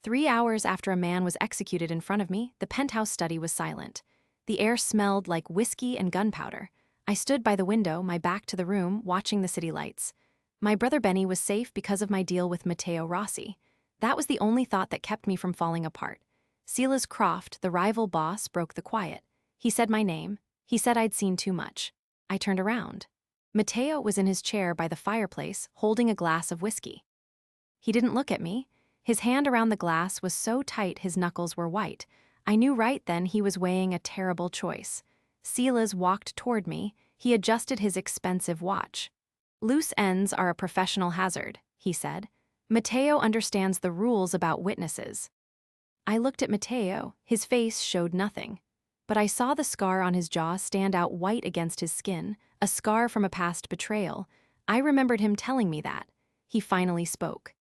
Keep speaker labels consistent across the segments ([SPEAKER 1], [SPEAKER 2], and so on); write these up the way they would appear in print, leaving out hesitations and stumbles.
[SPEAKER 1] 3 hours after a man was executed in front of me, the penthouse study was silent. The air smelled like whiskey and gunpowder. I stood by the window, my back to the room, watching the city lights. My brother Benny was safe because of my deal with Matteo Rossi. That was the only thought that kept me from falling apart. Silas Croft, the rival boss, broke the quiet. He said my name. He said I'd seen too much. I turned around. Matteo was in his chair by the fireplace, holding a glass of whiskey. He didn't look at me. His hand around the glass was so tight his knuckles were white. I knew right then he was weighing a terrible choice. Silas walked toward me. He adjusted his expensive watch. "Loose ends are a professional hazard," he said. "Matteo understands the rules about witnesses." I looked at Matteo. His face showed nothing. But I saw the scar on his jaw stand out white against his skin, a scar from a past betrayal. I remembered him telling me that. He finally spoke.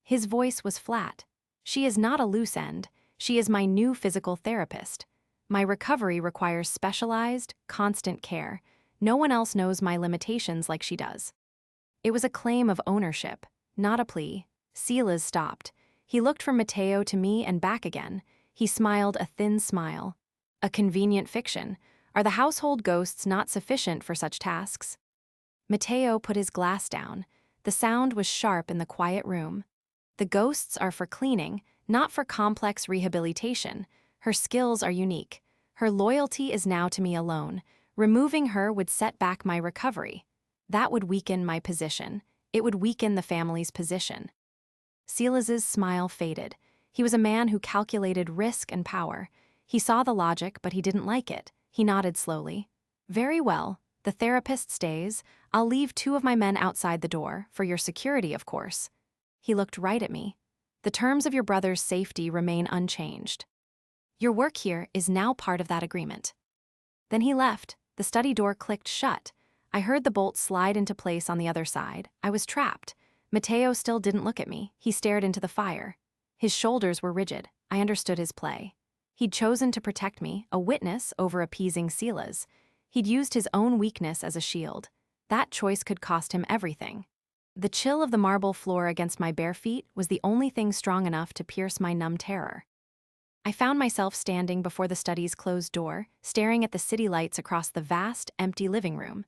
[SPEAKER 1] His voice was flat. "She is not a loose end. She is my new physical therapist. My recovery requires specialized, constant care. No one else knows my limitations like she does." It was a claim of ownership, not a plea. Silas stopped. He looked from Matteo to me and back again. He smiled a thin smile. "A convenient fiction. Are the household ghosts not sufficient for such tasks?" Matteo put his glass down. The sound was sharp in the quiet room. "The ghosts are for cleaning, not for complex rehabilitation. Her skills are unique. Her loyalty is now to me alone. Removing her would set back my recovery. That would weaken my position. It would weaken the family's position." Silas's smile faded. He was a man who calculated risk and power. He saw the logic, but he didn't like it. He nodded slowly. "Very well. The therapist stays. I'll leave 2 of my men outside the door, for your security, of course." He looked right at me. "The terms of your brother's safety remain unchanged. Your work here is now part of that agreement." Then he left. The study door clicked shut. I heard the bolt slide into place on the other side. I was trapped. Matteo still didn't look at me. He stared into the fire. His shoulders were rigid. I understood his play. He'd chosen to protect me, a witness over appeasing Silas. He'd used his own weakness as a shield. That choice could cost him everything. The chill of the marble floor against my bare feet was the only thing strong enough to pierce my numb terror. I found myself standing before the study's closed door, staring at the city lights across the vast, empty living room.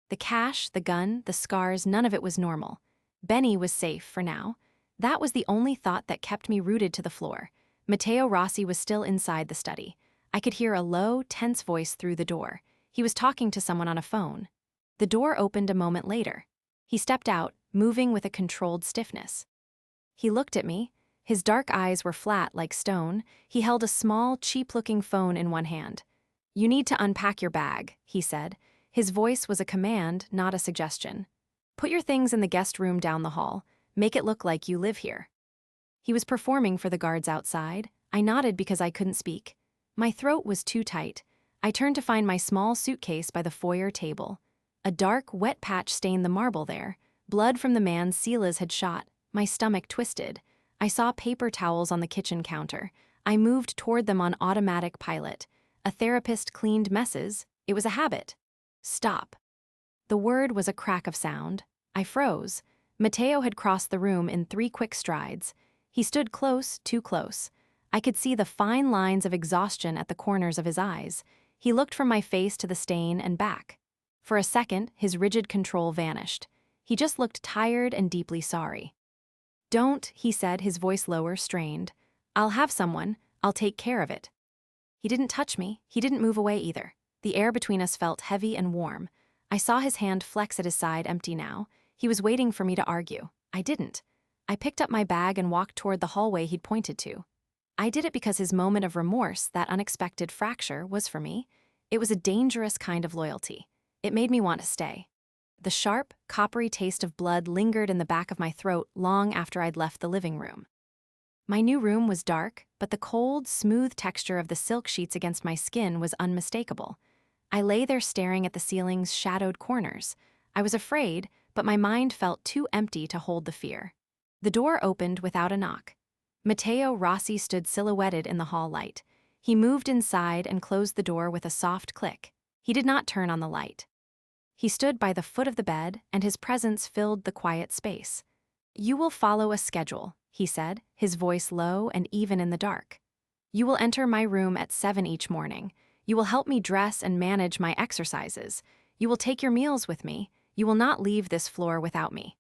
[SPEAKER 1] The cash, the gun, the scars, none of it was normal. Benny was safe for now. That was the only thought that kept me rooted to the floor. Matteo Rossi was still inside the study. I could hear a low, tense voice through the door. He was talking to someone on a phone. The door opened a moment later. He stepped out, moving with a controlled stiffness. He looked at me. His dark eyes were flat like stone. He held a small, cheap-looking phone in one hand. "You need to unpack your bag," he said. His voice was a command, not a suggestion. "Put your things in the guest room down the hall. Make it look like you live here." He was performing for the guards outside. I nodded because I couldn't speak. My throat was too tight. I turned to find my small suitcase by the foyer table. A dark, wet patch stained the marble there. Blood from the man Silas had shot. My stomach twisted. I saw paper towels on the kitchen counter. I moved toward them on automatic pilot. A therapist cleaned messes. It was a habit. "Stop." The word was a crack of sound. I froze. Matteo had crossed the room in 3 quick strides. He stood close, too close. I could see the fine lines of exhaustion at the corners of his eyes. He looked from my face to the stain and back. For a second, his rigid control vanished. He just looked tired and deeply sorry. "Don't," he said, his voice lower, strained. "I'll have someone. I'll take care of it." He didn't touch me. He didn't move away either. The air between us felt heavy and warm. I saw his hand flex at his side, empty now. He was waiting for me to argue. I didn't. I picked up my bag and walked toward the hallway he'd pointed to. I did it because his moment of remorse, that unexpected fracture, was for me. It was a dangerous kind of loyalty. It made me want to stay. The sharp, coppery taste of blood lingered in the back of my throat long after I'd left the living room. My new room was dark, but the cold, smooth texture of the silk sheets against my skin was unmistakable. I lay there staring at the ceiling's shadowed corners. I was afraid, but my mind felt too empty to hold the fear. The door opened without a knock. Matteo Rossi stood silhouetted in the hall light. He moved inside and closed the door with a soft click. He did not turn on the light. He stood by the foot of the bed, and his presence filled the quiet space. "You will follow a schedule," he said, his voice low and even in the dark. You will enter my room at 7 each morning. You will help me dress and manage my exercises. You will take your meals with me. You will not leave this floor without me.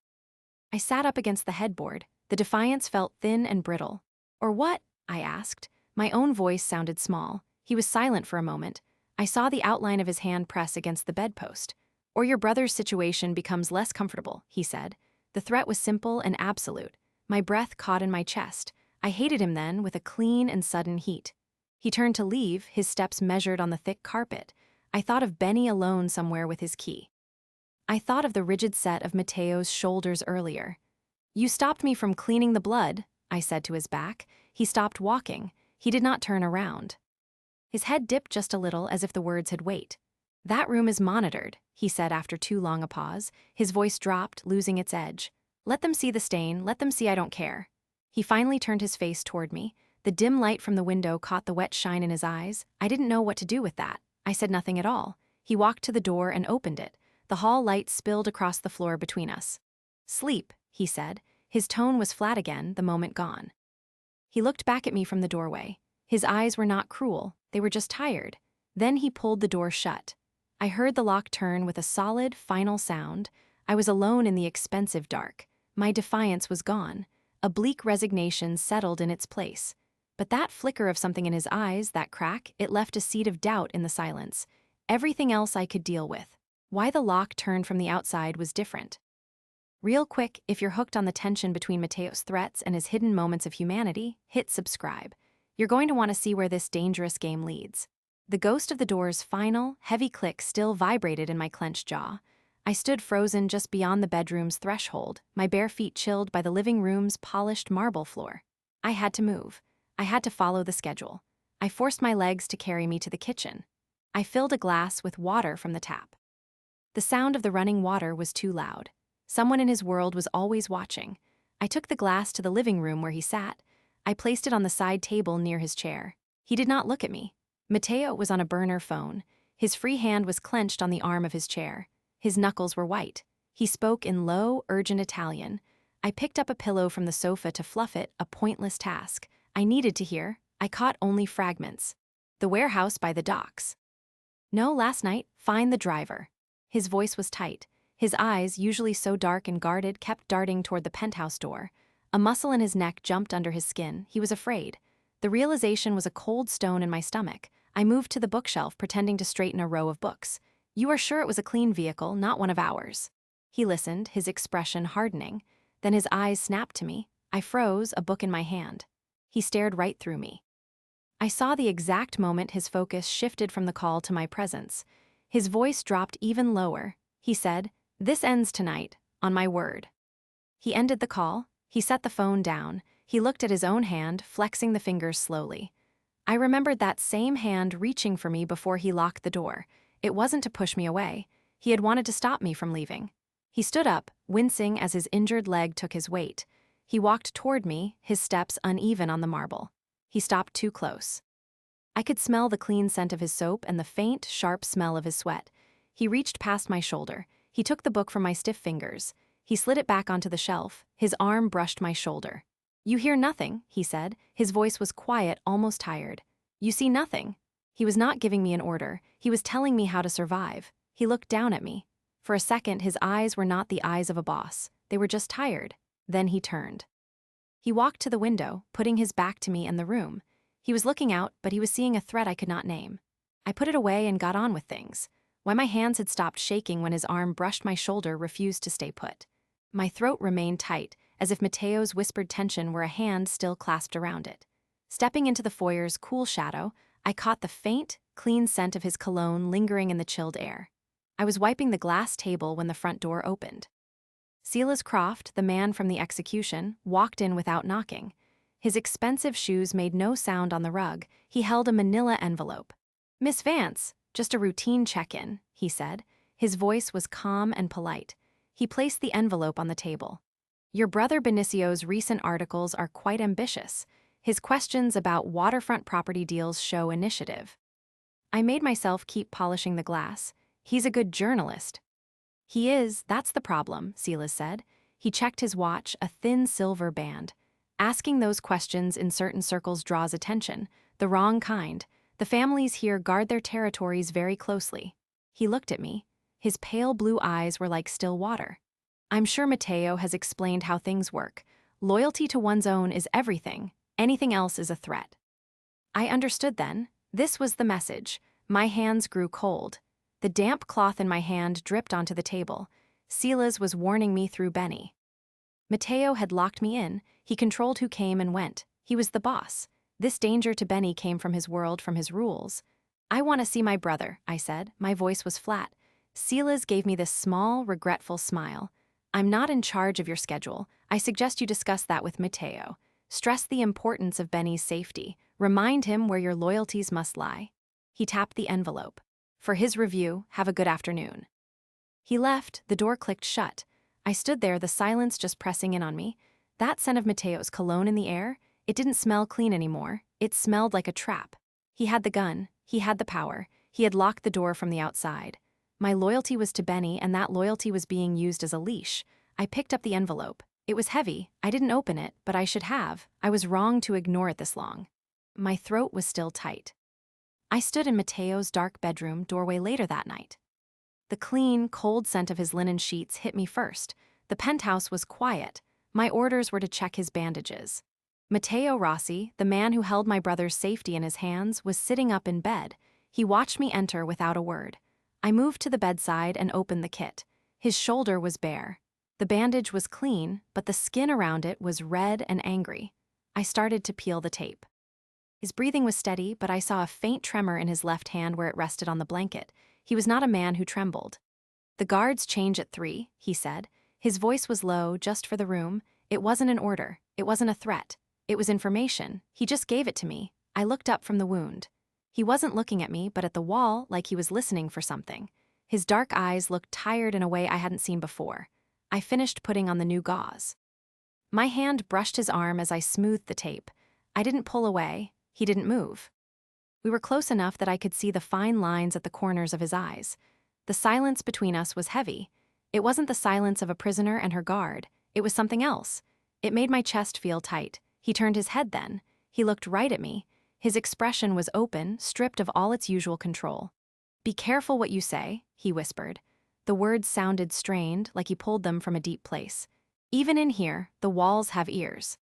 [SPEAKER 1] I sat up against the headboard. The defiance felt thin and brittle. Or what? I asked. My own voice sounded small. He was silent for a moment. I saw the outline of his hand press against the bedpost. Or your brother's situation becomes less comfortable, he said. The threat was simple and absolute. My breath caught in my chest. I hated him then with a clean and sudden heat. He turned to leave, his steps measured on the thick carpet. I thought of Benny alone somewhere with his key. I thought of the rigid set of Mateo's shoulders earlier. You stopped me from cleaning the blood, I said to his back. He stopped walking. He did not turn around. His head dipped just a little as if the words had weight. That room is monitored, he said after too long a pause. His voice dropped, losing its edge. Let them see the stain, let them see I don't care. He finally turned his face toward me. The dim light from the window caught the wet shine in his eyes. I didn't know what to do with that. I said nothing at all. He walked to the door and opened it. The hall light spilled across the floor between us. Sleep, he said. His tone was flat again, the moment gone. He looked back at me from the doorway. His eyes were not cruel, they were just tired. Then he pulled the door shut. I heard the lock turn with a solid, final sound. I was alone in the expensive dark. My defiance was gone. A bleak resignation settled in its place. But that flicker of something in his eyes, that crack, it left a seed of doubt in the silence. Everything else I could deal with. Why the lock turned from the outside was different. Real quick, if you're hooked on the tension between Mateo's threats and his hidden moments of humanity, hit subscribe. You're going to want to see where this dangerous game leads. The ghost of the door's final, heavy click still vibrated in my clenched jaw. I stood frozen just beyond the bedroom's threshold, my bare feet chilled by the living room's polished marble floor. I had to move. I had to follow the schedule. I forced my legs to carry me to the kitchen. I filled a glass with water from the tap. The sound of the running water was too loud. Someone in his world was always watching. I took the glass to the living room where he sat. I placed it on the side table near his chair. He did not look at me. Mateo was on a burner phone. His free hand was clenched on the arm of his chair. His knuckles were white. He spoke in low, urgent Italian. I picked up a pillow from the sofa to fluff it, a pointless task. I needed to hear. I caught only fragments. The warehouse by the docks. No, last night, find the driver. His voice was tight. His eyes, usually so dark and guarded, kept darting toward the penthouse door. A muscle in his neck jumped under his skin. He was afraid. The realization was a cold stone in my stomach. I moved to the bookshelf, pretending to straighten a row of books. You are sure it was a clean vehicle, not one of ours? He listened, his expression hardening. Then his eyes snapped to me. I froze, a book in my hand. He stared right through me. I saw the exact moment his focus shifted from the call to my presence. His voice dropped even lower. He said, "This ends tonight, on my word." He ended the call. He set the phone down. He looked at his own hand, flexing the fingers slowly. I remembered that same hand reaching for me before he locked the door. It wasn't to push me away. He had wanted to stop me from leaving. He stood up, wincing as his injured leg took his weight. He walked toward me, his steps uneven on the marble. He stopped too close. I could smell the clean scent of his soap and the faint, sharp smell of his sweat. He reached past my shoulder. He took the book from my stiff fingers. He slid it back onto the shelf. His arm brushed my shoulder. "You hear nothing," he said. His voice was quiet, almost tired. "You see nothing." He was not giving me an order. He was telling me how to survive. He looked down at me. For a second, his eyes were not the eyes of a boss. They were just tired. Then he turned. He walked to the window, putting his back to me and the room. He was looking out, but he was seeing a threat I could not name. I put it away and got on with things. Why my hands had stopped shaking when his arm brushed my shoulder refused to stay put. My throat remained tight, as if Mateo's whispered tension were a hand still clasped around it. Stepping into the foyer's cool shadow, I caught the faint, clean scent of his cologne lingering in the chilled air. I was wiping the glass table when the front door opened. Silas Croft, the man from the execution, walked in without knocking. His expensive shoes made no sound on the rug. He held a manila envelope. "Miss Vance, just a routine check-in," he said. His voice was calm and polite. He placed the envelope on the table. "Your brother Benicio's recent articles are quite ambitious. His questions about waterfront property deals show initiative." I made myself keep polishing the glass. "He's a good journalist." "He is, that's the problem," Silas said. He checked his watch, a thin silver band. Asking those questions in certain circles draws attention, the wrong kind. The families here guard their territories very closely. He looked at me. His pale blue eyes were like still water. I'm sure Matteo has explained how things work. Loyalty to one's own is everything. Anything else is a threat. I understood then. This was the message. My hands grew cold. The damp cloth in my hand dripped onto the table. Silas was warning me through Benny. Matteo had locked me in. He controlled who came and went. He was the boss. This danger to Benny came from his world, from his rules. I want to see my brother, I said. My voice was flat. Silas gave me this small, regretful smile. I'm not in charge of your schedule. I suggest you discuss that with Matteo. Stress the importance of Benny's safety. Remind him where your loyalties must lie. He tapped the envelope. For his review, have a good afternoon. He left, the door clicked shut. I stood there, the silence just pressing in on me. That scent of Matteo's cologne in the air, it didn't smell clean anymore. It smelled like a trap. He had the gun. He had the power. He had locked the door from the outside. My loyalty was to Benny, and that loyalty was being used as a leash. I picked up the envelope. It was heavy. I didn't open it, but I should have. I was wrong to ignore it this long. My throat was still tight. I stood in Matteo's dark bedroom doorway later that night. The clean, cold scent of his linen sheets hit me first. The penthouse was quiet. My orders were to check his bandages. Matteo Rossi, the man who held my brother's safety in his hands, was sitting up in bed. He watched me enter without a word. I moved to the bedside and opened the kit. His shoulder was bare. The bandage was clean, but the skin around it was red and angry. I started to peel the tape. His breathing was steady, but I saw a faint tremor in his left hand where it rested on the blanket. He was not a man who trembled. The guards change at 3, he said. His voice was low, just for the room. It wasn't an order. It wasn't a threat. It was information. He just gave it to me. I looked up from the wound. He wasn't looking at me, but at the wall, like he was listening for something. His dark eyes looked tired in a way I hadn't seen before. I finished putting on the new gauze. My hand brushed his arm as I smoothed the tape. I didn't pull away. He didn't move. We were close enough that I could see the fine lines at the corners of his eyes. The silence between us was heavy. It wasn't the silence of a prisoner and her guard. It was something else. It made my chest feel tight. He turned his head then. He looked right at me. His expression was open, stripped of all its usual control. "Be careful what you say," he whispered. The words sounded strained, like he pulled them from a deep place. "Even in here, the walls have ears."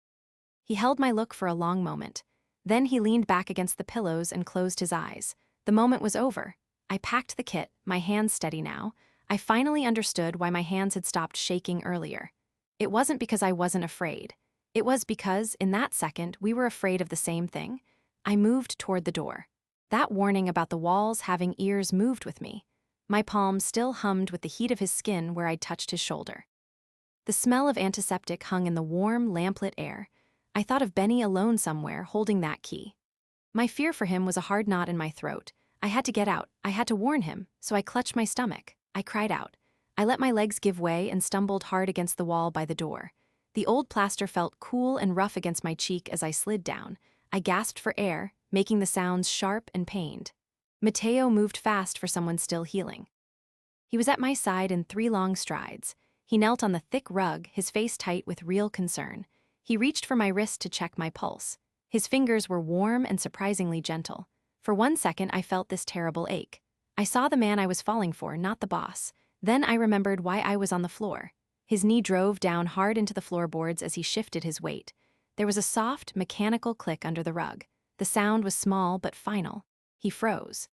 [SPEAKER 1] He held my look for a long moment. Then he leaned back against the pillows and closed his eyes. The moment was over. I packed the kit, my hands steady now. I finally understood why my hands had stopped shaking earlier. It wasn't because I wasn't afraid. It was because, in that second, we were afraid of the same thing. I moved toward the door. That warning about the walls having ears moved with me. My palm still hummed with the heat of his skin where I'd touched his shoulder. The smell of antiseptic hung in the warm, lamplit air. I thought of Benny alone somewhere, holding that key. My fear for him was a hard knot in my throat. I had to get out. I had to warn him, so I clutched my stomach. I cried out. I let my legs give way and stumbled hard against the wall by the door. The old plaster felt cool and rough against my cheek as I slid down. I gasped for air, making the sounds sharp and pained. Matteo moved fast for someone still healing. He was at my side in 3 long strides. He knelt on the thick rug, his face tight with real concern. He reached for my wrist to check my pulse. His fingers were warm and surprisingly gentle. For 1 second, I felt this terrible ache. I saw the man I was falling for, not the boss. Then I remembered why I was on the floor. His knee drove down hard into the floorboards as he shifted his weight. There was a soft, mechanical click under the rug. The sound was small but final. He froze.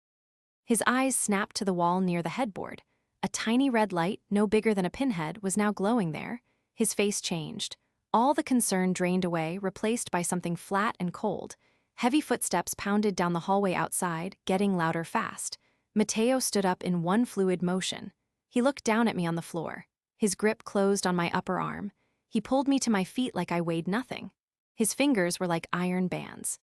[SPEAKER 1] His eyes snapped to the wall near the headboard. A tiny red light, no bigger than a pinhead, was now glowing there. His face changed. All the concern drained away, replaced by something flat and cold. Heavy footsteps pounded down the hallway outside, getting louder fast. Matteo stood up in one fluid motion. He looked down at me on the floor. His grip closed on my upper arm. He pulled me to my feet like I weighed nothing. His fingers were like iron bands.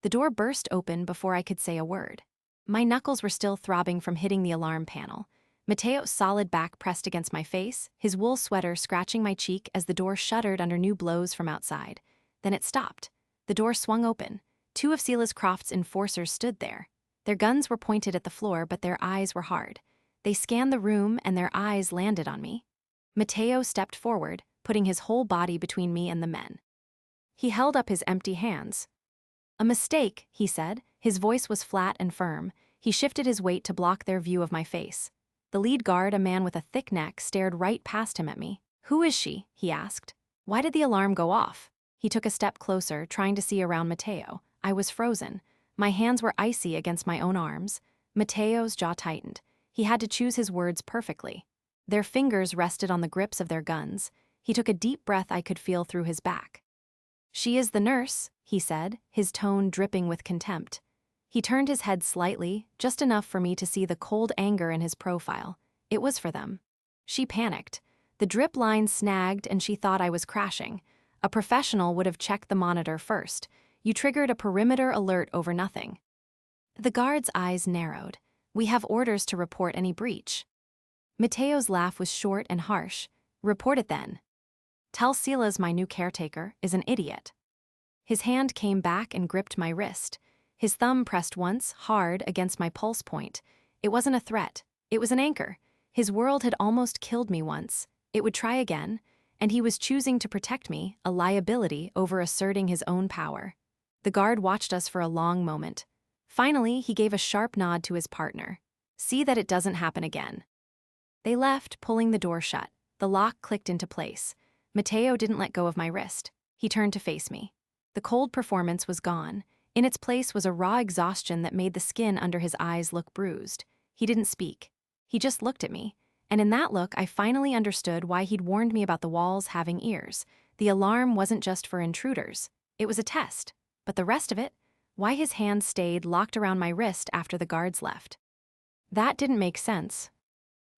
[SPEAKER 1] The door burst open before I could say a word. My knuckles were still throbbing from hitting the alarm panel. Matteo's solid back pressed against my face, his wool sweater scratching my cheek as the door shuddered under new blows from outside. Then it stopped. The door swung open. 2 of Silas Croft's enforcers stood there. Their guns were pointed at the floor, but their eyes were hard. They scanned the room, and their eyes landed on me. Matteo stepped forward, putting his whole body between me and the men. He held up his empty hands. "A mistake," he said. His voice was flat and firm. He shifted his weight to block their view of my face. The lead guard, a man with a thick neck, stared right past him at me. "Who is she?" he asked. "Why did the alarm go off?" He took a step closer, trying to see around Mateo. I was frozen. My hands were icy against my own arms. Mateo's jaw tightened. He had to choose his words perfectly. Their fingers rested on the grips of their guns. He took a deep breath I could feel through his back. "She is the nurse," he said, his tone dripping with contempt. He turned his head slightly, just enough for me to see the cold anger in his profile. It was for them. She panicked. The drip line snagged and she thought I was crashing. A professional would have checked the monitor first. You triggered a perimeter alert over nothing. The guard's eyes narrowed. "We have orders to report any breach." Mateo's laugh was short and harsh. "Report it then. Tell Silas my new caretaker is an idiot." His hand came back and gripped my wrist. His thumb pressed once, hard, against my pulse point. It wasn't a threat. It was an anchor. His world had almost killed me once. It would try again, and he was choosing to protect me, a liability, over asserting his own power. The guard watched us for a long moment. Finally, he gave a sharp nod to his partner. "See that it doesn't happen again." They left, pulling the door shut. The lock clicked into place. Mateo didn't let go of my wrist. He turned to face me. The cold performance was gone. In its place was a raw exhaustion that made the skin under his eyes look bruised. He didn't speak. He just looked at me. And in that look, I finally understood why he'd warned me about the walls having ears. The alarm wasn't just for intruders. It was a test. But the rest of it? Why his hand stayed locked around my wrist after the guards left? That didn't make sense.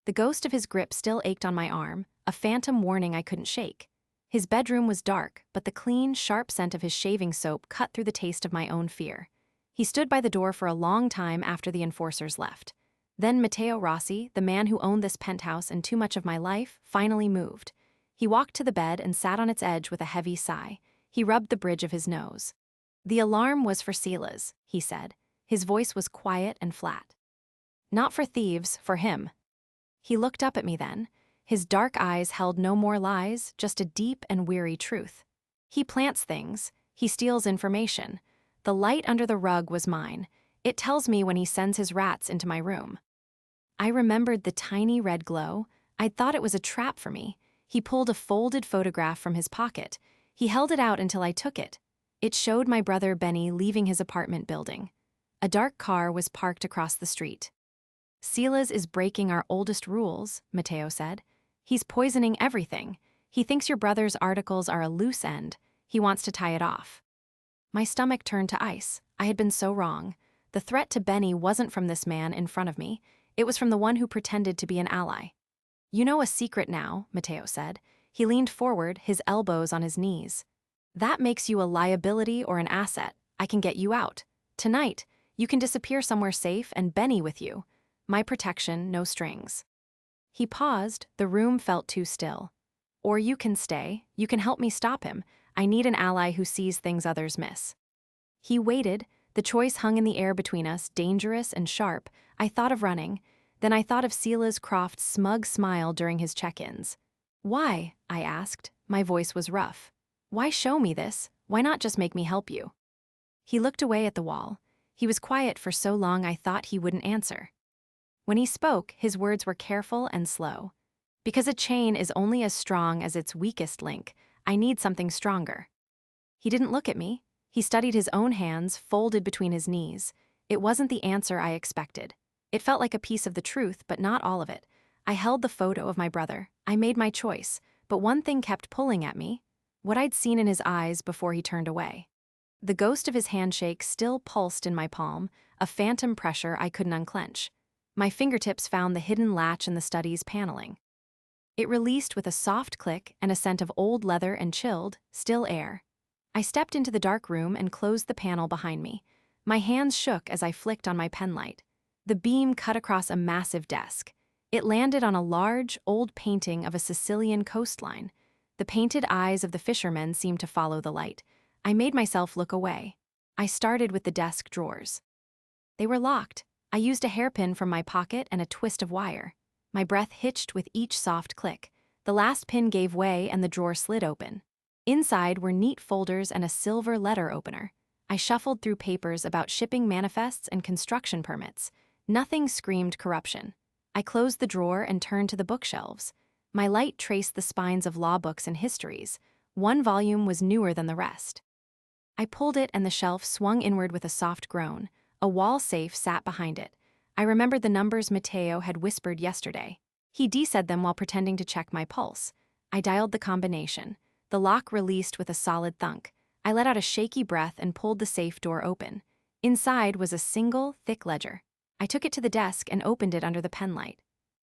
[SPEAKER 1] The ghost of his grip still ached on my arm, a phantom warning I couldn't shake. His bedroom was dark, but the clean, sharp scent of his shaving soap cut through the taste of my own fear. He stood by the door for a long time after the enforcers left. Then Matteo Rossi, the man who owned this penthouse and too much of my life, finally moved. He walked to the bed and sat on its edge with a heavy sigh. He rubbed the bridge of his nose. "The alarm was for Silas," he said. His voice was quiet and flat. "Not for thieves, for him." He looked up at me then. His dark eyes held no more lies, just a deep and weary truth. "He plants things. He steals information. The light under the rug was mine. It tells me when he sends his rats into my room." I remembered the tiny red glow. I'd thought it was a trap for me. He pulled a folded photograph from his pocket. He held it out until I took it. It showed my brother Benny leaving his apartment building. A dark car was parked across the street. "Silas is breaking our oldest rules," Mateo said. "He's poisoning everything. He thinks your brother's articles are a loose end. He wants to tie it off." My stomach turned to ice. I had been so wrong. The threat to Benny wasn't from this man in front of me. It was from the one who pretended to be an ally. "You know a secret now," Mateo said. He leaned forward, his elbows on his knees. "That makes you a liability or an asset. I can get you out. Tonight, you can disappear somewhere safe and Benny with you. My protection, no strings." He paused. The room felt too still. "Or you can stay. You can help me stop him. I need an ally who sees things others miss." He waited. The choice hung in the air between us, dangerous and sharp. I thought of running. Then I thought of Silas Croft's smug smile during his check-ins. "Why?" I asked. My voice was rough. "Why show me this? Why not just make me help you?" He looked away at the wall. He was quiet for so long I thought he wouldn't answer. When he spoke, his words were careful and slow. "Because a chain is only as strong as its weakest link. I need something stronger." He didn't look at me. He studied his own hands, folded between his knees. It wasn't the answer I expected. It felt like a piece of the truth, but not all of it. I held the photo of my brother. I made my choice, but one thing kept pulling at me. What I'd seen in his eyes before he turned away. The ghost of his handshake still pulsed in my palm, a phantom pressure I couldn't unclench. My fingertips found the hidden latch in the study's paneling. It released with a soft click and a scent of old leather and chilled, still air. I stepped into the dark room and closed the panel behind me. My hands shook as I flicked on my penlight. The beam cut across a massive desk. It landed on a large, old painting of a Sicilian coastline. The painted eyes of the fishermen seemed to follow the light. I made myself look away. I started with the desk drawers. They were locked. I used a hairpin from my pocket and a twist of wire. My breath hitched with each soft click. The last pin gave way and the drawer slid open. Inside were neat folders and a silver letter opener. I shuffled through papers about shipping manifests and construction permits. Nothing screamed corruption. I closed the drawer and turned to the bookshelves. My light traced the spines of law books and histories. One volume was newer than the rest. I pulled it and the shelf swung inward with a soft groan. A wall safe sat behind it. I remembered the numbers Mateo had whispered yesterday. He de-said them while pretending to check my pulse. I dialed the combination. The lock released with a solid thunk. I let out a shaky breath and pulled the safe door open. Inside was a single, thick ledger. I took it to the desk and opened it under the penlight.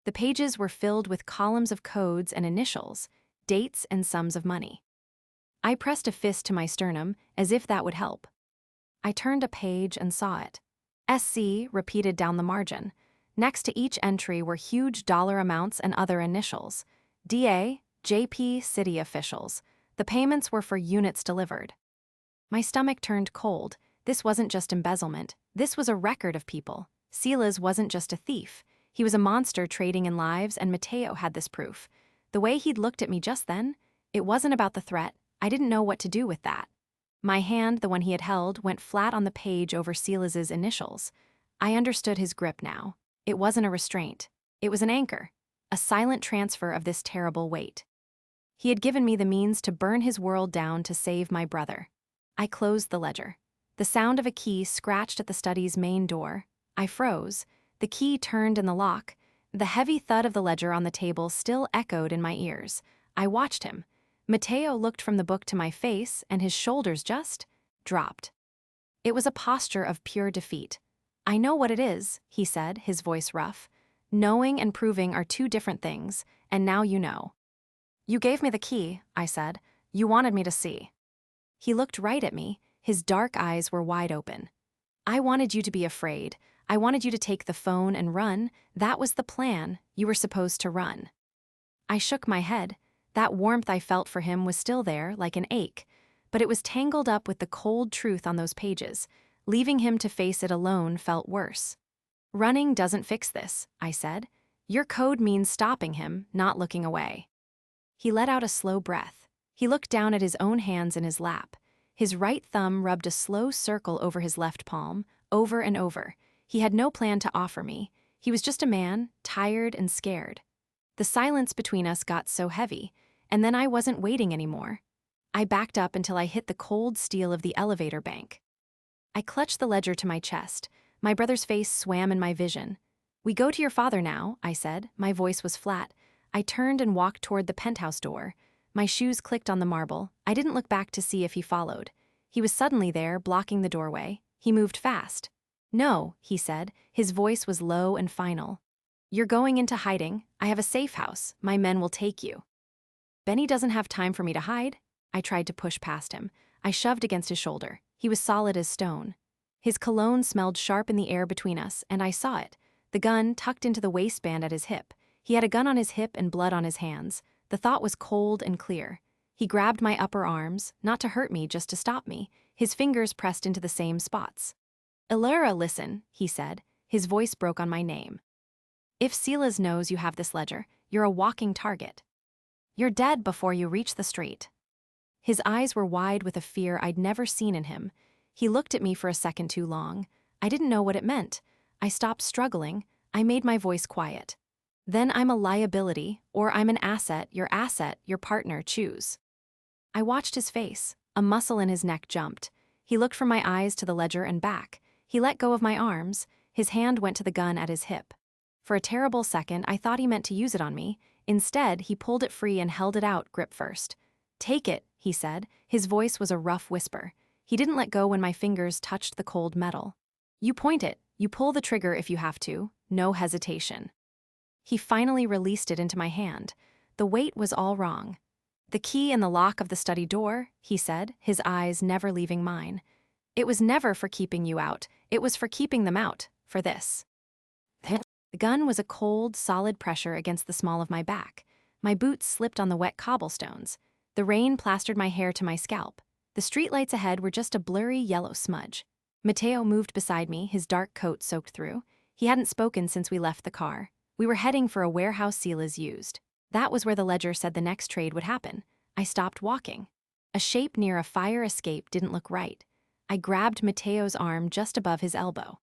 [SPEAKER 1] The pages were filled with columns of codes and initials, dates and sums of money. I pressed a fist to my sternum, as if that would help. I turned a page and saw it. SC repeated down the margin. Next to each entry were huge dollar amounts and other initials. DA, JP, city officials. The payments were for units delivered. My stomach turned cold. This wasn't just embezzlement. This was a record of people. Silas wasn't just a thief. He was a monster trading in lives, and Mateo had this proof. The way he'd looked at me just then, it wasn't about the threat. I didn't know what to do with that. My hand, the one he had held, went flat on the page over Silas's initials. I understood his grip now. It wasn't a restraint. It was an anchor, a silent transfer of this terrible weight. He had given me the means to burn his world down to save my brother. I closed the ledger. The sound of a key scratched at the study's main door. I froze. The key turned in the lock. The heavy thud of the ledger on the table still echoed in my ears. I watched him. Mateo looked from the book to my face, and his shoulders just dropped. It was a posture of pure defeat. "I know what it is," he said, his voice rough. "Knowing and proving are two different things, and now you know." "You gave me the key," I said. "You wanted me to see." He looked right at me. His dark eyes were wide open. "I wanted you to be afraid. I wanted you to take the phone and run. That was the plan. You were supposed to run." I shook my head. That warmth I felt for him was still there, like an ache, but it was tangled up with the cold truth on those pages. Leaving him to face it alone felt worse. "Running doesn't fix this," I said. "Your code means stopping him, not looking away." He let out a slow breath. He looked down at his own hands in his lap. His right thumb rubbed a slow circle over his left palm, over and over. He had no plan to offer me. He was just a man, tired and scared. The silence between us got so heavy, and then I wasn't waiting anymore. I backed up until I hit the cold steel of the elevator bank. I clutched the ledger to my chest. My brother's face swam in my vision. "We go to your father now," I said. My voice was flat. I turned and walked toward the penthouse door. My shoes clicked on the marble. I didn't look back to see if he followed. He was suddenly there, blocking the doorway. He moved fast. "No," he said. His voice was low and final. "You're going into hiding. I have a safe house. My men will take you." "Benny doesn't have time for me to hide." I tried to push past him. I shoved against his shoulder. He was solid as stone. His cologne smelled sharp in the air between us, and I saw it. The gun tucked into the waistband at his hip. He had a gun on his hip and blood on his hands. The thought was cold and clear. He grabbed my upper arms, not to hurt me, just to stop me. His fingers pressed into the same spots. "Elera, listen," he said. His voice broke on my name. "If Silas knows you have this ledger, you're a walking target. You're dead before you reach the street." His eyes were wide with a fear I'd never seen in him. He looked at me for a second too long. I didn't know what it meant. I stopped struggling. I made my voice quiet. "Then I'm a liability, or I'm an asset, your partner, choose." I watched his face. A muscle in his neck jumped. He looked from my eyes to the ledger and back. He let go of my arms. His hand went to the gun at his hip. For a terrible second, I thought he meant to use it on me. Instead, he pulled it free and held it out, grip first. "Take it," he said. His voice was a rough whisper. He didn't let go when my fingers touched the cold metal. "You point it. You pull the trigger if you have to. No hesitation." He finally released it into my hand. The weight was all wrong. "The key in the lock of the study door," he said, his eyes never leaving mine. "It was never for keeping you out. It was for keeping them out, for this." The gun was a cold, solid pressure against the small of my back. My boots slipped on the wet cobblestones. The rain plastered my hair to my scalp. The streetlights ahead were just a blurry yellow smudge. Mateo moved beside me, his dark coat soaked through. He hadn't spoken since we left the car. We were heading for a warehouse Silas used. That was where the ledger said the next trade would happen. I stopped walking. A shape near a fire escape didn't look right. I grabbed Mateo's arm just above his elbow.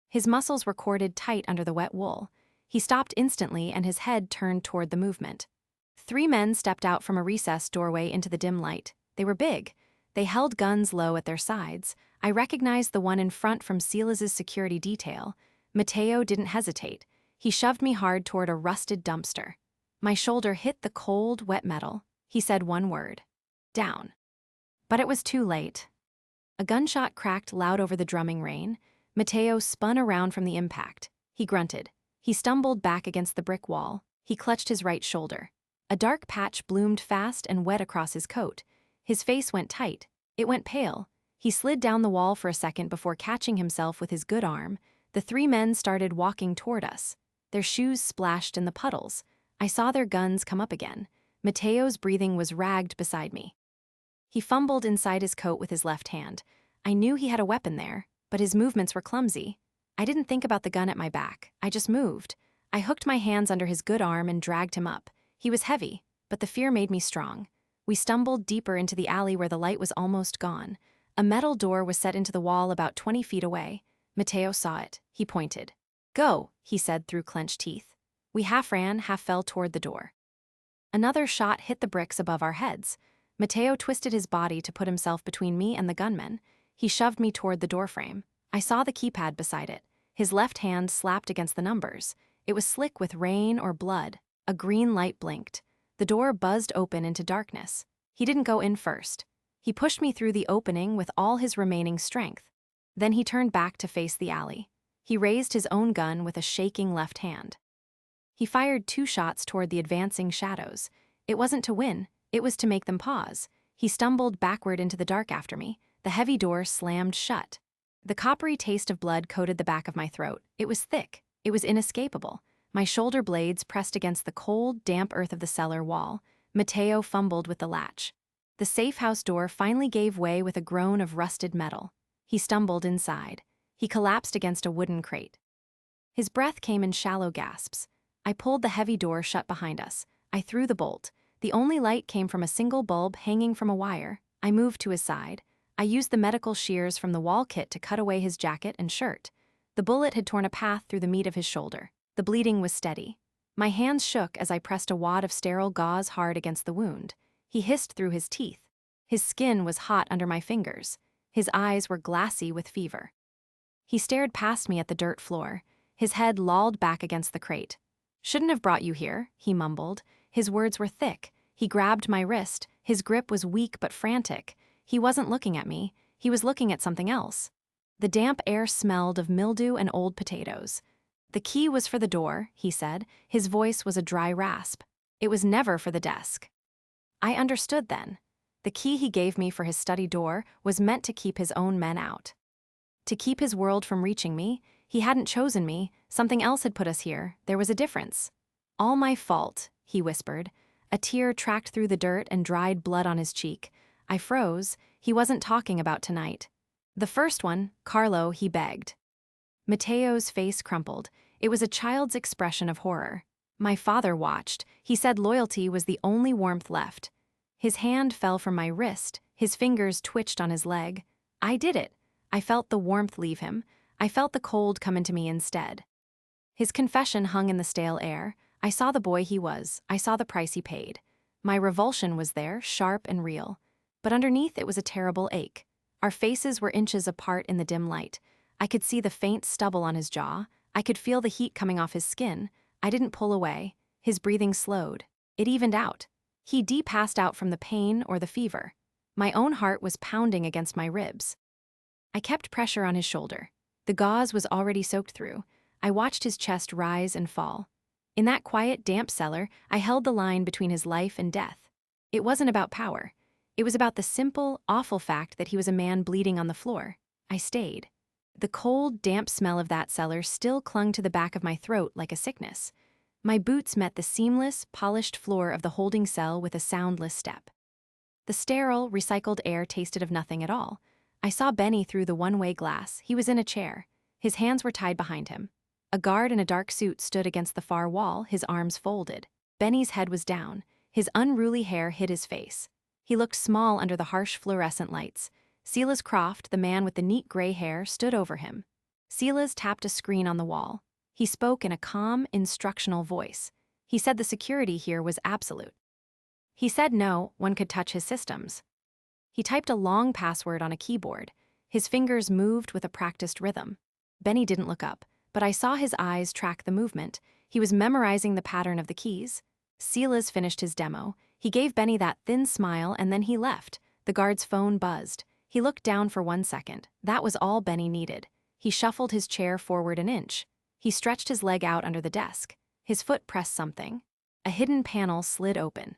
[SPEAKER 1] His muscles were corded tight under the wet wool. He stopped instantly and his head turned toward the movement. 3 men stepped out from a recessed doorway into the dim light. They were big. They held guns low at their sides. I recognized the one in front from Silas's security detail. Mateo didn't hesitate. He shoved me hard toward a rusted dumpster. My shoulder hit the cold, wet metal. He said one word. Down. But it was too late. A gunshot cracked loud over the drumming rain. Mateo spun around from the impact. He grunted. He stumbled back against the brick wall. He clutched his right shoulder. A dark patch bloomed fast and wet across his coat. His face went tight. It went pale. He slid down the wall for a second before catching himself with his good arm. The 3 men started walking toward us. Their shoes splashed in the puddles. I saw their guns come up again. Mateo's breathing was ragged beside me. He fumbled inside his coat with his left hand. I knew he had a weapon there, but his movements were clumsy. I didn't think about the gun at my back. I just moved. I hooked my hands under his good arm and dragged him up. He was heavy, but the fear made me strong. We stumbled deeper into the alley where the light was almost gone. A metal door was set into the wall about 20 feet away. Mateo saw it. He pointed. Go, he said through clenched teeth. We half ran, half fell toward the door. Another shot hit the bricks above our heads. Mateo twisted his body to put himself between me and the gunman. He shoved me toward the doorframe. I saw the keypad beside it. His left hand slapped against the numbers. It was slick with rain or blood. A green light blinked. The door buzzed open into darkness. He didn't go in first. He pushed me through the opening with all his remaining strength. Then he turned back to face the alley. He raised his own gun with a shaking left hand. He fired 2 shots toward the advancing shadows. It wasn't to win. It was to make them pause. He stumbled backward into the dark after me. The heavy door slammed shut. The coppery taste of blood coated the back of my throat. It was thick. It was inescapable. My shoulder blades pressed against the cold, damp earth of the cellar wall. Mateo fumbled with the latch. The safe house door finally gave way with a groan of rusted metal. He stumbled inside. He collapsed against a wooden crate. His breath came in shallow gasps. I pulled the heavy door shut behind us. I threw the bolt. The only light came from a single bulb hanging from a wire. I moved to his side. I used the medical shears from the wall kit to cut away his jacket and shirt. The bullet had torn a path through the meat of his shoulder. The bleeding was steady. My hands shook as I pressed a wad of sterile gauze hard against the wound. He hissed through his teeth. His skin was hot under my fingers. His eyes were glassy with fever. He stared past me at the dirt floor. His head lolled back against the crate. Shouldn't have brought you here, he mumbled. His words were thick. He grabbed my wrist. His grip was weak but frantic. He wasn't looking at me. He was looking at something else. The damp air smelled of mildew and old potatoes. The key was for the door, he said. His voice was a dry rasp. It was never for the desk. I understood then. The key he gave me for his study door was meant to keep his own men out. To keep his world from reaching me. He hadn't chosen me. Something else had put us here. There was a difference. All my fault, he whispered. A tear tracked through the dirt and dried blood on his cheek. I froze. He wasn't talking about tonight. The first one, Carlo, he begged. Mateo's face crumpled. It was a child's expression of horror. My father watched. He said loyalty was the only warmth left. His hand fell from my wrist. His fingers twitched on his leg. I did it. I felt the warmth leave him. I felt the cold come into me instead. His confession hung in the stale air. I saw the boy he was. I saw the price he paid. My revulsion was there, sharp and real. But underneath it was a terrible ache. Our faces were inches apart in the dim light. I could see the faint stubble on his jaw. I could feel the heat coming off his skin. I didn't pull away. His breathing slowed. It evened out. He passed out from the pain or the fever. My own heart was pounding against my ribs. I kept pressure on his shoulder. The gauze was already soaked through. I watched his chest rise and fall. In that quiet, damp cellar, I held the line between his life and death. It wasn't about power. It was about the simple, awful fact that he was a man bleeding on the floor. I stayed. The cold, damp smell of that cellar still clung to the back of my throat like a sickness. My boots met the seamless, polished floor of the holding cell with a soundless step. The sterile, recycled air tasted of nothing at all. I saw Benny through the one-way glass. He was in a chair. His hands were tied behind him. A guard in a dark suit stood against the far wall, his arms folded. Benny's head was down. His unruly hair hid his face. He looked small under the harsh fluorescent lights. Silas Croft, the man with the neat gray hair, stood over him. Silas tapped a screen on the wall. He spoke in a calm, instructional voice. He said the security here was absolute. He said no one could touch his systems. He typed a long password on a keyboard. His fingers moved with a practiced rhythm. Benny didn't look up, but I saw his eyes track the movement. He was memorizing the pattern of the keys. Silas finished his demo. He gave Benny that thin smile and then he left. The guard's phone buzzed. He looked down for 1 second. That was all Benny needed. He shuffled his chair forward an inch. He stretched his leg out under the desk. His foot pressed something. A hidden panel slid open.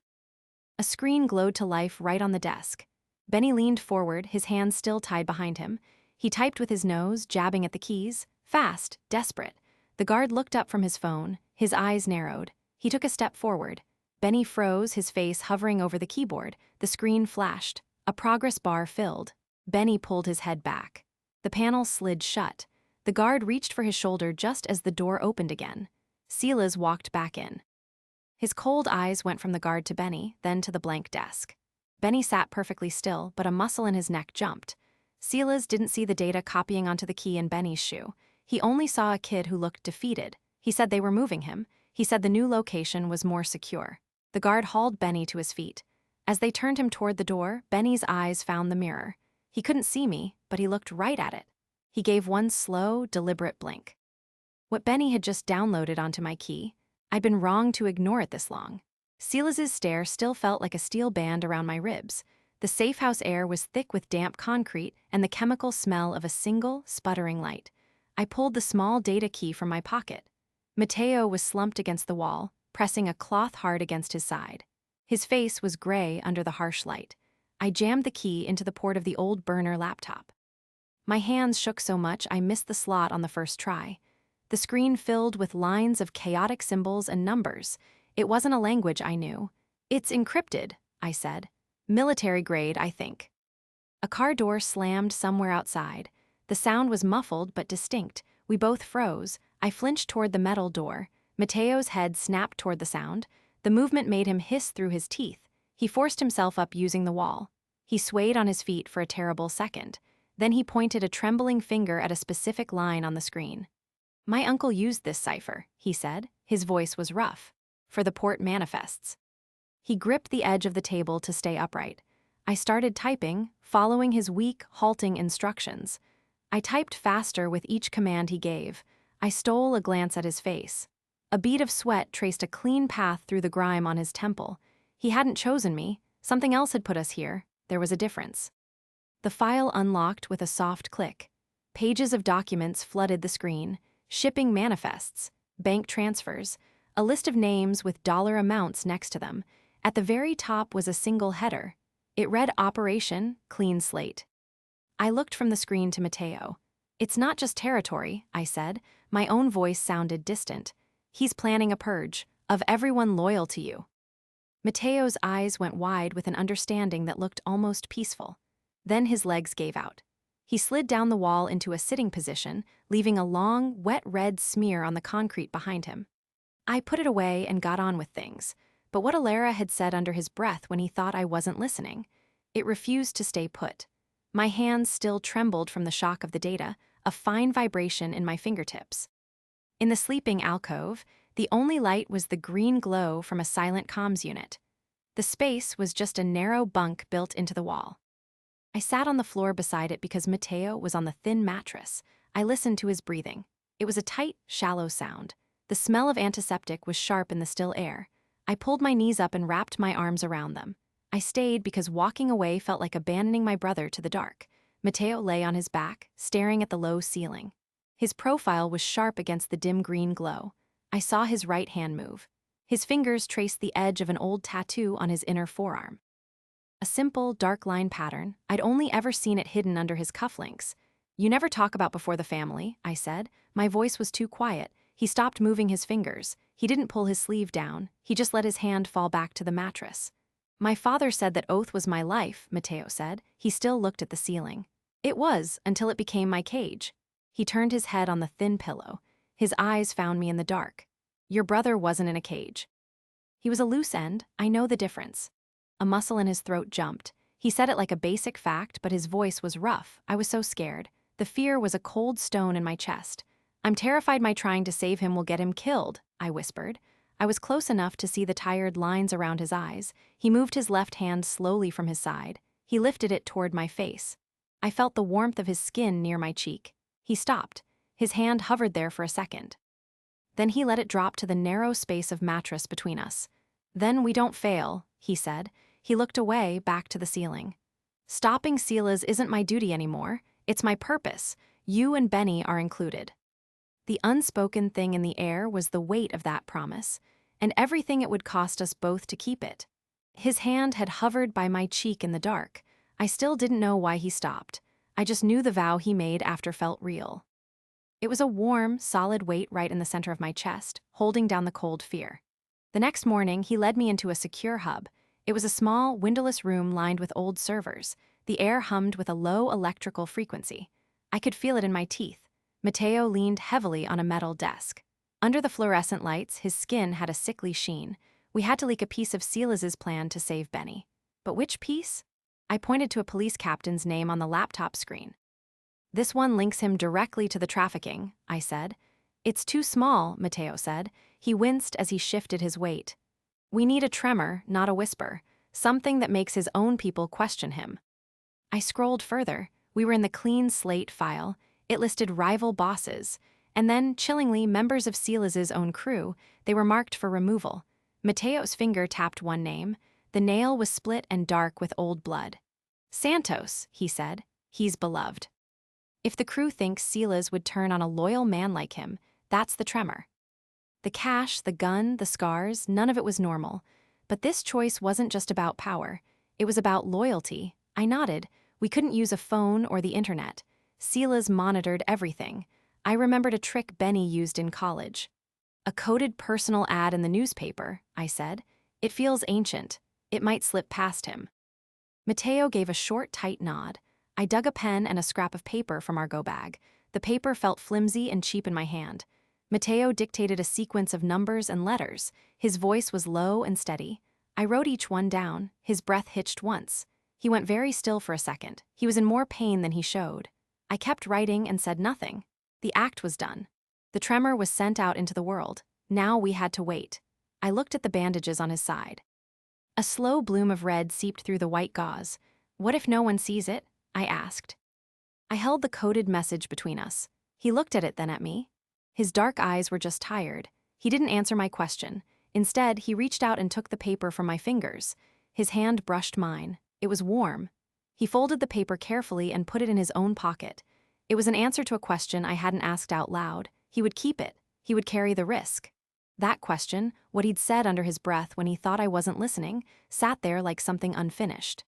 [SPEAKER 1] A screen glowed to life right on the desk. Benny leaned forward, his hands still tied behind him. He typed with his nose, jabbing at the keys. Fast, desperate. The guard looked up from his phone. His eyes narrowed. He took a step forward. Benny froze, his face hovering over the keyboard. The screen flashed. A progress bar filled. Benny pulled his head back. The panel slid shut. The guard reached for his shoulder just as the door opened again. Silas walked back in. His cold eyes went from the guard to Benny, then to the blank desk. Benny sat perfectly still, but a muscle in his neck jumped. Silas didn't see the data copying onto the key in Benny's shoe. He only saw a kid who looked defeated. He said they were moving him. He said the new location was more secure. The guard hauled Benny to his feet. As they turned him toward the door, Benny's eyes found the mirror. He couldn't see me, but he looked right at it. He gave one slow, deliberate blink. What Benny had just downloaded onto my key, I'd been wrong to ignore it this long. Silas's stare still felt like a steel band around my ribs. The safe house air was thick with damp concrete and the chemical smell of a single, sputtering light. I pulled the small data key from my pocket. Mateo was slumped against the wall, pressing a cloth hard against his side. His face was gray under the harsh light. I jammed the key into the port of the old burner laptop. My hands shook so much I missed the slot on the first try. The screen filled with lines of chaotic symbols and numbers. It wasn't a language I knew. "It's encrypted," I said. "Military grade, I think." A car door slammed somewhere outside. The sound was muffled but distinct. We both froze. I flinched toward the metal door. Mateo's head snapped toward the sound. The movement made him hiss through his teeth. He forced himself up using the wall. He swayed on his feet for a terrible second. Then he pointed a trembling finger at a specific line on the screen. "My uncle used this cipher," he said. His voice was rough. "For the port manifests." He gripped the edge of the table to stay upright. I started typing, following his weak, halting instructions. I typed faster with each command he gave. I stole a glance at his face. A bead of sweat traced a clean path through the grime on his temple. He hadn't chosen me. Something else had put us here. There was a difference. The file unlocked with a soft click. Pages of documents flooded the screen. Shipping manifests, bank transfers, a list of names with dollar amounts next to them. At the very top was a single header. It read Operation Clean Slate. I looked from the screen to Mateo. "It's not just territory," I said. My own voice sounded distant. "He's planning a purge of everyone loyal to you." Mateo's eyes went wide with an understanding that looked almost peaceful. Then his legs gave out. He slid down the wall into a sitting position, leaving a long, wet red smear on the concrete behind him. I put it away and got on with things. But what Alara had said under his breath when he thought I wasn't listening, it refused to stay put. My hands still trembled from the shock of the data, a fine vibration in my fingertips. In the sleeping alcove, the only light was the green glow from a silent comms unit. The space was just a narrow bunk built into the wall. I sat on the floor beside it because Mateo was on the thin mattress. I listened to his breathing. It was a tight, shallow sound. The smell of antiseptic was sharp in the still air. I pulled my knees up and wrapped my arms around them. I stayed because walking away felt like abandoning my brother to the dark. Mateo lay on his back, staring at the low ceiling. His profile was sharp against the dim green glow. I saw his right hand move. His fingers traced the edge of an old tattoo on his inner forearm. A simple, dark line pattern. I'd only ever seen it hidden under his cufflinks. "You never talk about before the family," I said. My voice was too quiet. He stopped moving his fingers. He didn't pull his sleeve down. He just let his hand fall back to the mattress. "My father said that oath was my life," Mateo said. He still looked at the ceiling. "It was, until it became my cage." He turned his head on the thin pillow. His eyes found me in the dark. "Your brother wasn't in a cage. He was a loose end. I know the difference." A muscle in his throat jumped. He said it like a basic fact, but his voice was rough. I was so scared. The fear was a cold stone in my chest. I'm terrified my trying to save him will get him killed, I whispered. I was close enough to see the tired lines around his eyes. He moved his left hand slowly from his side. He lifted it toward my face. I felt the warmth of his skin near my cheek. He stopped. His hand hovered there for a second. Then he let it drop to the narrow space of mattress between us. Then we don't fail, he said. He looked away, back to the ceiling. Stopping Silas isn't my duty anymore. It's my purpose. You and Benny are included. The unspoken thing in the air was the weight of that promise, and everything it would cost us both to keep it. His hand had hovered by my cheek in the dark. I still didn't know why he stopped. I just knew the vow he made after felt real. It was a warm, solid weight right in the center of my chest, holding down the cold fear. The next morning, he led me into a secure hub. It was a small, windowless room lined with old servers. The air hummed with a low electrical frequency. I could feel it in my teeth. Mateo leaned heavily on a metal desk. Under the fluorescent lights, his skin had a sickly sheen. We had to leak a piece of Silas's plan to save Benny. But which piece? I pointed to a police captain's name on the laptop screen. This one links him directly to the trafficking, I said. It's too small, Mateo said. He winced as he shifted his weight. We need a tremor, not a whisper. Something that makes his own people question him. I scrolled further. We were in the clean slate file. It listed rival bosses, and then, chillingly, members of Silas's own crew. They were marked for removal. Mateo's finger tapped one name. The nail was split and dark with old blood. Santos, he said. He's beloved. If the crew thinks Silas would turn on a loyal man like him, that's the tremor. The cash, the gun, the scars, none of it was normal. But this choice wasn't just about power. It was about loyalty. I nodded. We couldn't use a phone or the internet. Silas monitored everything. I remembered a trick Benny used in college. A coded personal ad in the newspaper, I said. It feels ancient. It might slip past him. Mateo gave a short, tight nod. I dug a pen and a scrap of paper from our go-bag. The paper felt flimsy and cheap in my hand. Mateo dictated a sequence of numbers and letters. His voice was low and steady. I wrote each one down. His breath hitched once. He went very still for a second. He was in more pain than he showed. I kept writing and said nothing. The act was done. The tremor was sent out into the world. Now we had to wait. I looked at the bandages on his side. A slow bloom of red seeped through the white gauze. What if no one sees it? I asked. I held the coded message between us. He looked at it, then at me. His dark eyes were just tired. He didn't answer my question. Instead, he reached out and took the paper from my fingers. His hand brushed mine. It was warm. He folded the paper carefully and put it in his own pocket. It was an answer to a question I hadn't asked out loud. He would keep it. He would carry the risk. That question, what he'd said under his breath when he thought I wasn't listening, sat there like something unfinished.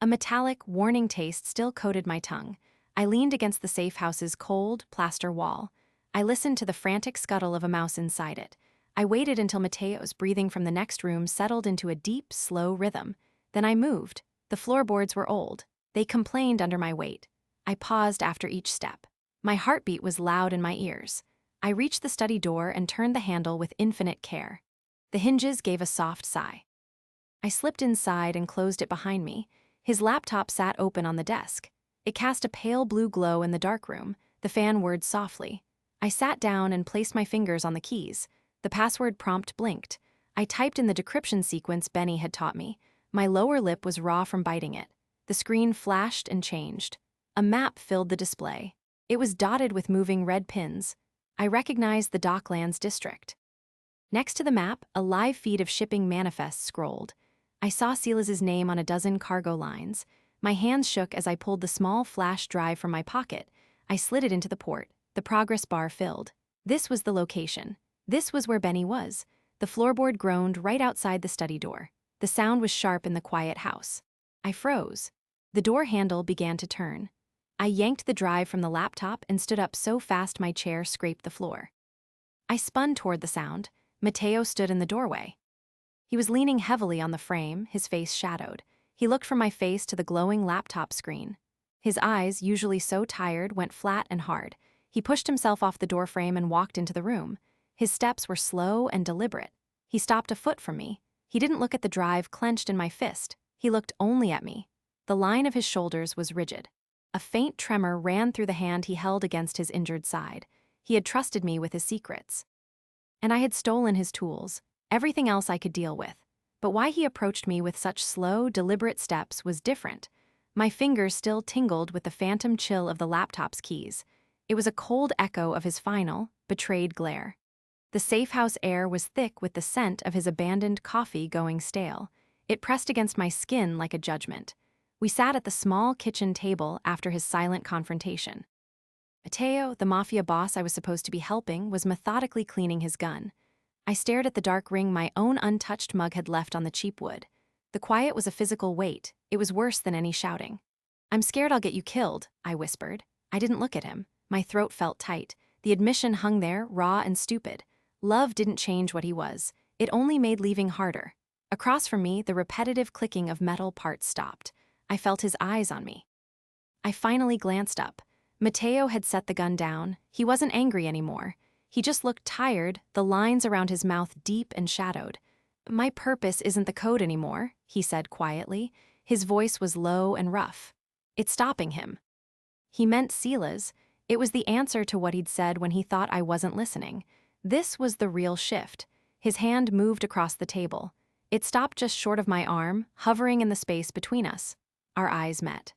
[SPEAKER 1] A metallic, warning taste still coated my tongue. I leaned against the safe house's cold, plaster wall. I listened to the frantic scuttle of a mouse inside it. I waited until Mateo's breathing from the next room settled into a deep, slow rhythm. Then I moved. The floorboards were old. They complained under my weight. I paused after each step. My heartbeat was loud in my ears. I reached the study door and turned the handle with infinite care. The hinges gave a soft sigh. I slipped inside and closed it behind me. His laptop sat open on the desk. It cast a pale blue glow in the dark room. The fan whirred softly. I sat down and placed my fingers on the keys. The password prompt blinked. I typed in the decryption sequence Benny had taught me. My lower lip was raw from biting it. The screen flashed and changed. A map filled the display. It was dotted with moving red pins. I recognized the Docklands district. Next to the map, a live feed of shipping manifests scrolled. I saw Silas's name on a dozen cargo lines. My hands shook as I pulled the small flash drive from my pocket. I slid it into the port. The progress bar filled. This was the location. This was where Benny was. The floorboard groaned right outside the study door. The sound was sharp in the quiet house. I froze. The door handle began to turn. I yanked the drive from the laptop and stood up so fast my chair scraped the floor. I spun toward the sound. Mateo stood in the doorway. He was leaning heavily on the frame, his face shadowed. He looked from my face to the glowing laptop screen. His eyes, usually so tired, went flat and hard. He pushed himself off the doorframe and walked into the room. His steps were slow and deliberate. He stopped a foot from me. He didn't look at the drive clenched in my fist. He looked only at me. The line of his shoulders was rigid. A faint tremor ran through the hand he held against his injured side. He had trusted me with his secrets. And I had stolen his tools, everything else I could deal with. But why he approached me with such slow, deliberate steps was different. My fingers still tingled with the phantom chill of the laptop's keys. It was a cold echo of his final, betrayed glare. The safe house air was thick with the scent of his abandoned coffee going stale. It pressed against my skin like a judgment. We sat at the small kitchen table after his silent confrontation. Matteo, the Mafia boss I was supposed to be helping, was methodically cleaning his gun. I stared at the dark ring my own untouched mug had left on the cheap wood. The quiet was a physical weight. It was worse than any shouting. "I'm scared I'll get you killed," I whispered. I didn't look at him. My throat felt tight. The admission hung there, raw and stupid. Love didn't change what he was. It only made leaving harder. Across from me, the repetitive clicking of metal parts stopped. I felt his eyes on me. I finally glanced up. Matteo had set the gun down. He wasn't angry anymore. He just looked tired, the lines around his mouth deep and shadowed. "My purpose isn't the code anymore," he said quietly. His voice was low and rough. "It's stopping him." He meant Sila's. It was the answer to what he'd said when he thought I wasn't listening. This was the real shift. His hand moved across the table. It stopped just short of my arm, hovering in the space between us. Our eyes met.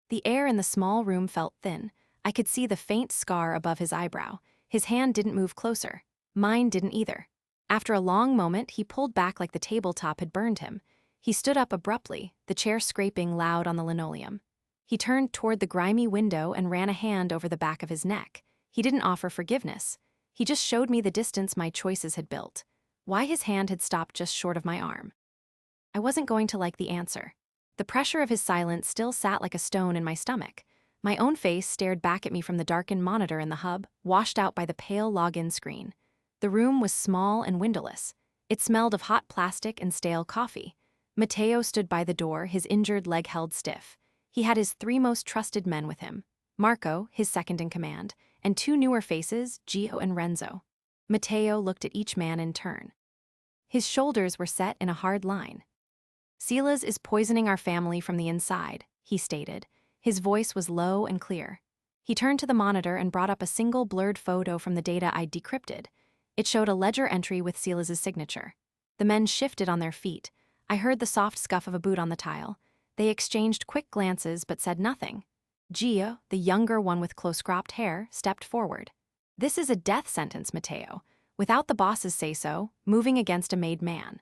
[SPEAKER 1] The air in the small room felt thin. I could see the faint scar above his eyebrow. His hand didn't move closer. Mine didn't either. After a long moment, he pulled back like the tabletop had burned him. He stood up abruptly, the chair scraping loud on the linoleum. He turned toward the grimy window and ran a hand over the back of his neck. He didn't offer forgiveness. He just showed me the distance my choices had built. Why his hand had stopped just short of my arm. I wasn't going to like the answer. The pressure of his silence still sat like a stone in my stomach. My own face stared back at me from the darkened monitor in the hub, washed out by the pale login screen. The room was small and windowless. It smelled of hot plastic and stale coffee. Matteo stood by the door, his injured leg held stiff. He had his three most trusted men with him. Marco, his second in command, and two newer faces, Gio and Renzo. Matteo looked at each man in turn. His shoulders were set in a hard line. "Sila's is poisoning our family from the inside," he stated. His voice was low and clear. He turned to the monitor and brought up a single blurred photo from the data I'd decrypted. It showed a ledger entry with Sila's signature. The men shifted on their feet. I heard the soft scuff of a boot on the tile. They exchanged quick glances but said nothing. Gio, the younger one with close-cropped hair, stepped forward. "This is a death sentence, Matteo, without the boss's say-so, moving against a made man."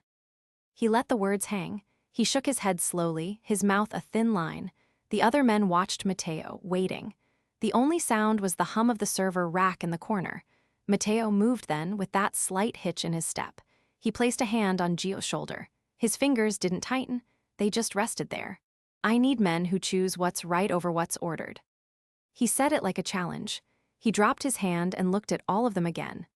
[SPEAKER 1] He let the words hang. He shook his head slowly, his mouth a thin line. The other men watched Matteo, waiting. The only sound was the hum of the server rack in the corner. Matteo moved then, with that slight hitch in his step. He placed a hand on Gio's shoulder. His fingers didn't tighten, they just rested there. "I need men who choose what's right over what's ordered." He said it like a challenge. He dropped his hand and looked at all of them again.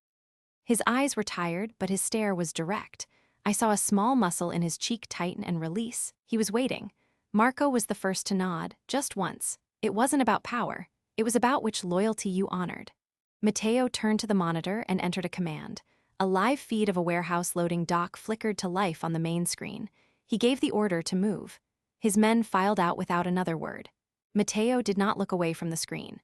[SPEAKER 1] His eyes were tired, but his stare was direct. I saw a small muscle in his cheek tighten and release. He was waiting. Marco was the first to nod, just once. It wasn't about power. It was about which loyalty you honored. Matteo turned to the monitor and entered a command. A live feed of a warehouse loading dock flickered to life on the main screen. He gave the order to move. His men filed out without another word. Matteo did not look away from the screen.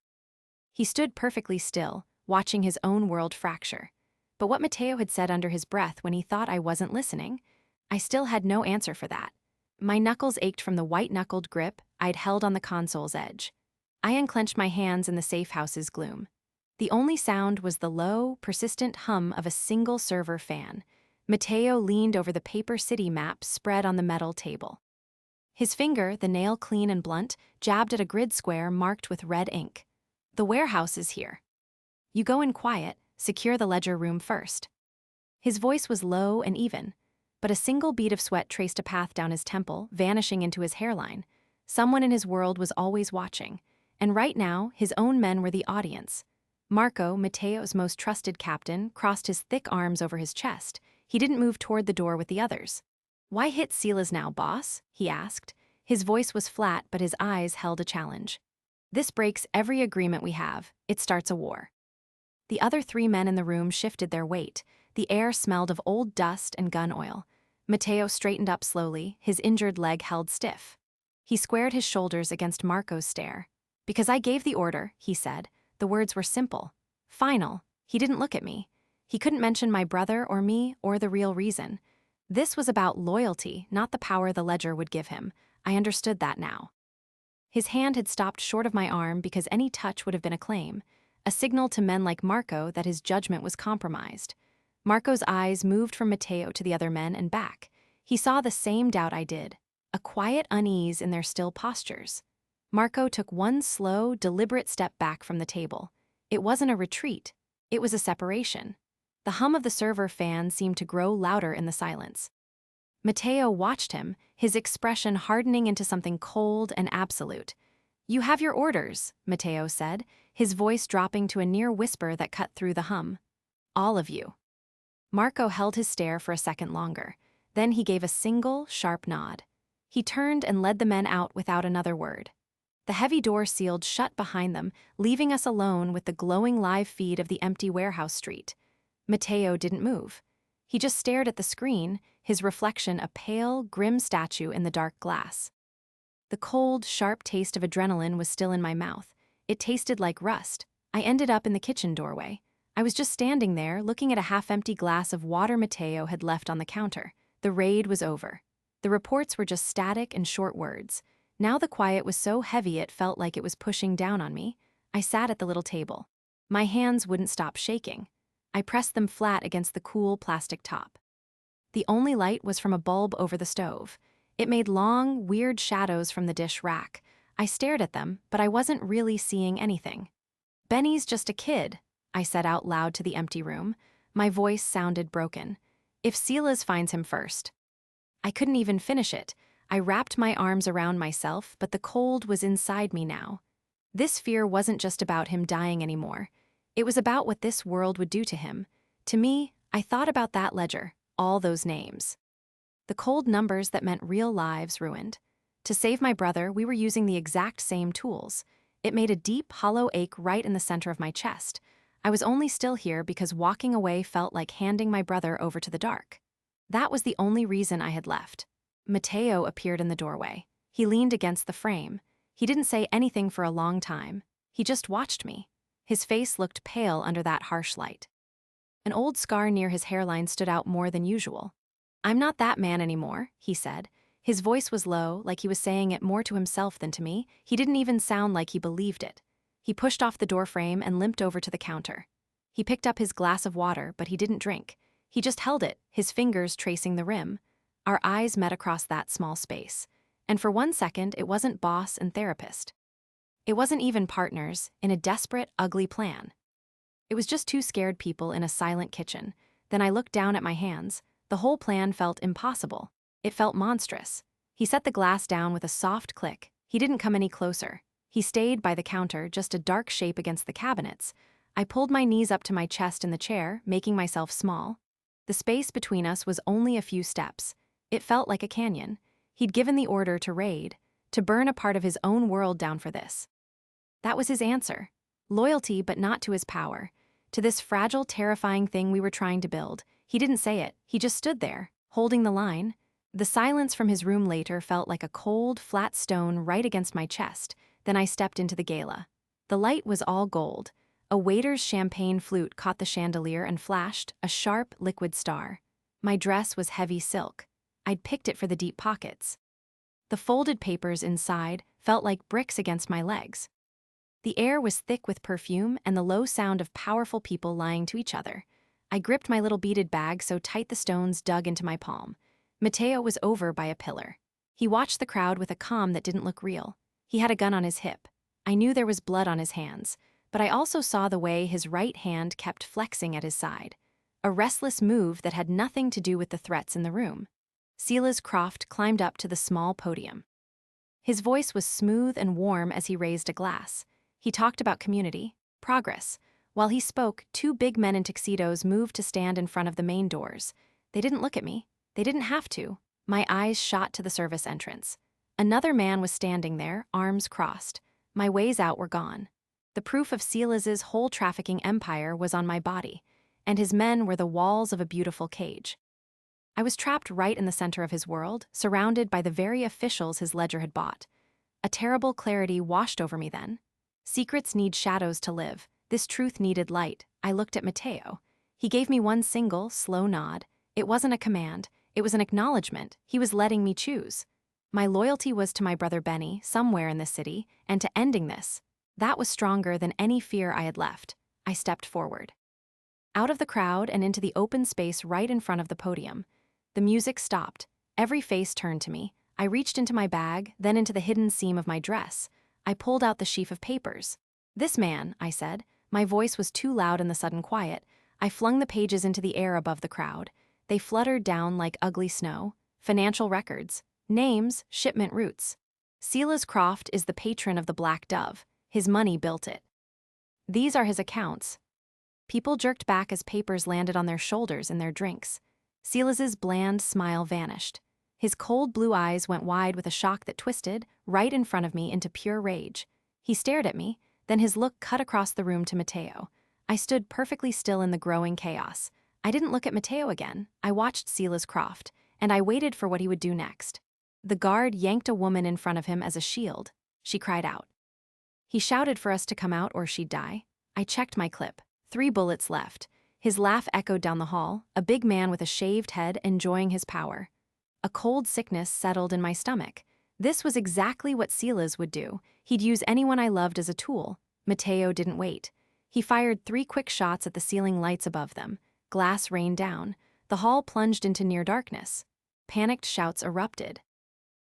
[SPEAKER 1] He stood perfectly still, watching his own world fracture. But what Matteo had said under his breath when he thought I wasn't listening, I still had no answer for that. My knuckles ached from the white-knuckled grip I'd held on the console's edge. I unclenched my hands in the safe house's gloom. The only sound was the low, persistent hum of a single server fan. Matteo leaned over the paper city map spread on the metal table. His finger, the nail clean and blunt, jabbed at a grid square marked with red ink. "The warehouse is here. You go in quiet, secure the ledger room first." His voice was low and even, but a single bead of sweat traced a path down his temple, vanishing into his hairline. Someone in his world was always watching, and right now, his own men were the audience. Marco, Matteo's most trusted captain, crossed his thick arms over his chest. He didn't move toward the door with the others. "Why hit Sila's now, boss?" he asked. His voice was flat, but his eyes held a challenge. "This breaks every agreement we have. It starts a war." The other three men in the room shifted their weight. The air smelled of old dust and gun oil. Mateo straightened up slowly, his injured leg held stiff. He squared his shoulders against Marco's stare. "Because I gave the order," he said. The words were simple. Final. He didn't look at me. He couldn't mention my brother or me or the real reason. This was about loyalty, not the power the ledger would give him. I understood that now. His hand had stopped short of my arm because any touch would have been a claim, a signal to men like Marco that his judgment was compromised. Marco's eyes moved from Mateo to the other men and back. He saw the same doubt I did, a quiet unease in their still postures. Marco took one slow, deliberate step back from the table. It wasn't a retreat. It was a separation. The hum of the server fan seemed to grow louder in the silence. Mateo watched him, his expression hardening into something cold and absolute. "You have your orders," Mateo said, his voice dropping to a near whisper that cut through the hum. "All of you." Marco held his stare for a second longer. Then he gave a single, sharp nod. He turned and led the men out without another word. The heavy door sealed shut behind them, leaving us alone with the glowing live feed of the empty warehouse street. Mateo didn't move. He just stared at the screen, his reflection a pale, grim statue in the dark glass. The cold, sharp taste of adrenaline was still in my mouth. It tasted like rust. I ended up in the kitchen doorway. I was just standing there, looking at a half-empty glass of water Mateo had left on the counter. The raid was over. The reports were just static and short words. Now the quiet was so heavy it felt like it was pushing down on me. I sat at the little table. My hands wouldn't stop shaking. I pressed them flat against the cool plastic top. The only light was from a bulb over the stove. It made long, weird shadows from the dish rack. I stared at them, but I wasn't really seeing anything. "Benny's just a kid," I said out loud to the empty room. My voice sounded broken. "If Silas finds him first." I couldn't even finish it. I wrapped my arms around myself, but the cold was inside me now. This fear wasn't just about him dying anymore. It was about what this world would do to him. To me, I thought about that ledger, all those names. The cold numbers that meant real lives ruined. To save my brother, we were using the exact same tools. It made a deep, hollow ache right in the center of my chest. I was only still here because walking away felt like handing my brother over to the dark. That was the only reason I had left. Mateo appeared in the doorway. He leaned against the frame. He didn't say anything for a long time. He just watched me. His face looked pale under that harsh light. An old scar near his hairline stood out more than usual. "I'm not that man anymore," he said. His voice was low, like he was saying it more to himself than to me. He didn't even sound like he believed it. He pushed off the doorframe and limped over to the counter. He picked up his glass of water, but he didn't drink. He just held it, his fingers tracing the rim. Our eyes met across that small space. And for 1 second, it wasn't boss and therapist. It wasn't even partners, in a desperate, ugly plan. It was just two scared people in a silent kitchen. Then I looked down at my hands. The whole plan felt impossible. It felt monstrous. He set the glass down with a soft click. He didn't come any closer. He stayed by the counter, just a dark shape against the cabinets. I pulled my knees up to my chest in the chair, making myself small. The space between us was only a few steps. It felt like a canyon. He'd given the order to raid, to burn a part of his own world down for this. That was his answer. Loyalty, but not to his power. To this fragile, terrifying thing we were trying to build. He didn't say it. He just stood there, holding the line. The silence from his room later felt like a cold, flat stone right against my chest. Then I stepped into the gala. The light was all gold. A waiter's champagne flute caught the chandelier and flashed, a sharp, liquid star. My dress was heavy silk. I'd picked it for the deep pockets. The folded papers inside felt like bricks against my legs. The air was thick with perfume and the low sound of powerful people lying to each other. I gripped my little beaded bag so tight the stones dug into my palm. Mateo was over by a pillar. He watched the crowd with a calm that didn't look real. He had a gun on his hip. I knew there was blood on his hands, but I also saw the way his right hand kept flexing at his side. A restless move that had nothing to do with the threats in the room. Silas Croft climbed up to the small podium. His voice was smooth and warm as he raised a glass. He talked about community, progress. While he spoke, two big men in tuxedos moved to stand in front of the main doors. They didn't look at me. They didn't have to. My eyes shot to the service entrance. Another man was standing there, arms crossed. My ways out were gone. The proof of Silas's whole trafficking empire was on my body, and his men were the walls of a beautiful cage. I was trapped right in the center of his world, surrounded by the very officials his ledger had bought. A terrible clarity washed over me then. Secrets need shadows to live. This truth needed light. I looked at Matteo. He gave me one single, slow nod. It wasn't a command. It was an acknowledgement. He was letting me choose. My loyalty was to my brother Benny, somewhere in this city, and to ending this. That was stronger than any fear I had left. I stepped forward. Out of the crowd and into the open space right in front of the podium. The music stopped. Every face turned to me. I reached into my bag, then into the hidden seam of my dress. I pulled out the sheaf of papers. "This man," I said. My voice was too loud in the sudden quiet. I flung the pages into the air above the crowd. They fluttered down like ugly snow. Financial records. Names, shipment routes. Silas Croft is the patron of the Black Dove. His money built it. These are his accounts. People jerked back as papers landed on their shoulders and their drinks. Silas's bland smile vanished. His cold blue eyes went wide with a shock that twisted, right in front of me, into pure rage. He stared at me, then his look cut across the room to Matteo. I stood perfectly still in the growing chaos. I didn't look at Matteo again. I watched Silas Croft, and I waited for what he would do next. The guard yanked a woman in front of him as a shield. She cried out. He shouted for us to come out or she'd die. I checked my clip. 3 bullets left. His laugh echoed down the hall, a big man with a shaved head enjoying his power. A cold sickness settled in my stomach. This was exactly what Silas would do. He'd use anyone I loved as a tool. Matteo didn't wait. He fired 3 quick shots at the ceiling lights above them. Glass rained down. The hall plunged into near darkness. Panicked shouts erupted.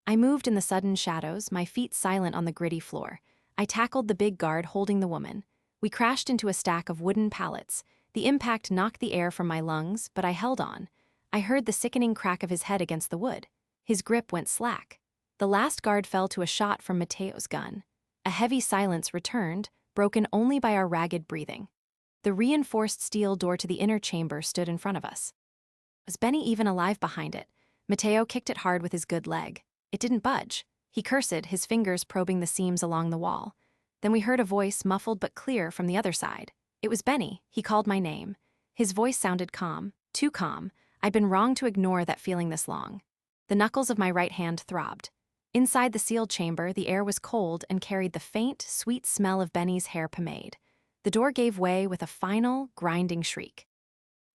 [SPEAKER 1] I moved in the sudden shadows, my feet silent on the gritty floor. I tackled the big guard holding the woman. We crashed into a stack of wooden pallets. The impact knocked the air from my lungs, but I held on. I heard the sickening crack of his head against the wood. His grip went slack. The last guard fell to a shot from Matteo's gun. A heavy silence returned, broken only by our ragged breathing. The reinforced steel door to the inner chamber stood in front of us. Was Benny even alive behind it? Matteo kicked it hard with his good leg. It didn't budge. He cursed, his fingers probing the seams along the wall. Then we heard a voice, muffled but clear, from the other side. It was Benny. He called my name. His voice sounded calm, too calm. I'd been wrong to ignore that feeling this long. The knuckles of my right hand throbbed. Inside the sealed chamber, the air was cold and carried the faint, sweet smell of Benny's hair pomade. The door gave way with a final, grinding shriek.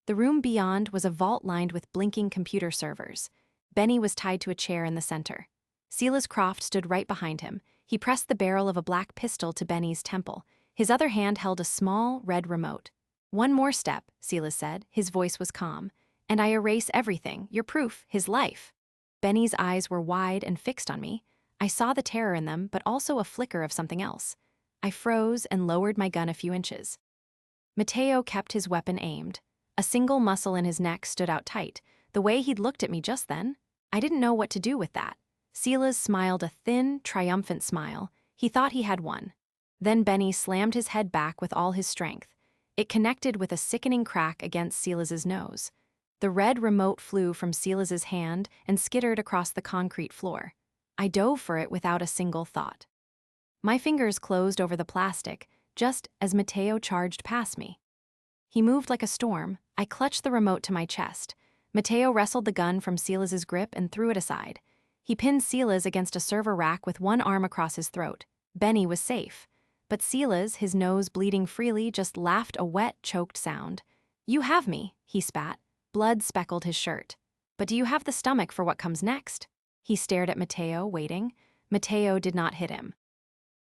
[SPEAKER 1] The room beyond was a vault lined with blinking computer servers. Benny was tied to a chair in the center. Silas Croft stood right behind him. He pressed the barrel of a black pistol to Benny's temple. His other hand held a small, red remote. "One more step," Silas said. His voice was calm. "And I erase everything, your proof, his life." Benny's eyes were wide and fixed on me. I saw the terror in them, but also a flicker of something else. I froze and lowered my gun a few inches. Matteo kept his weapon aimed. A single muscle in his neck stood out tight. The way he'd looked at me just then, I didn't know what to do with that. Silas smiled a thin, triumphant smile. He thought he had won. Then Benny slammed his head back with all his strength. It connected with a sickening crack against Silas's nose. The red remote flew from Silas's hand and skittered across the concrete floor. I dove for it without a single thought. My fingers closed over the plastic, just as Matteo charged past me. He moved like a storm. I clutched the remote to my chest. Matteo wrestled the gun from Silas's grip and threw it aside. He pinned Silas against a server rack with one arm across his throat. Benny was safe. But Silas, his nose bleeding freely, just laughed a wet, choked sound. "You have me," he spat. Blood speckled his shirt. "But do you have the stomach for what comes next?" He stared at Matteo, waiting. Matteo did not hit him.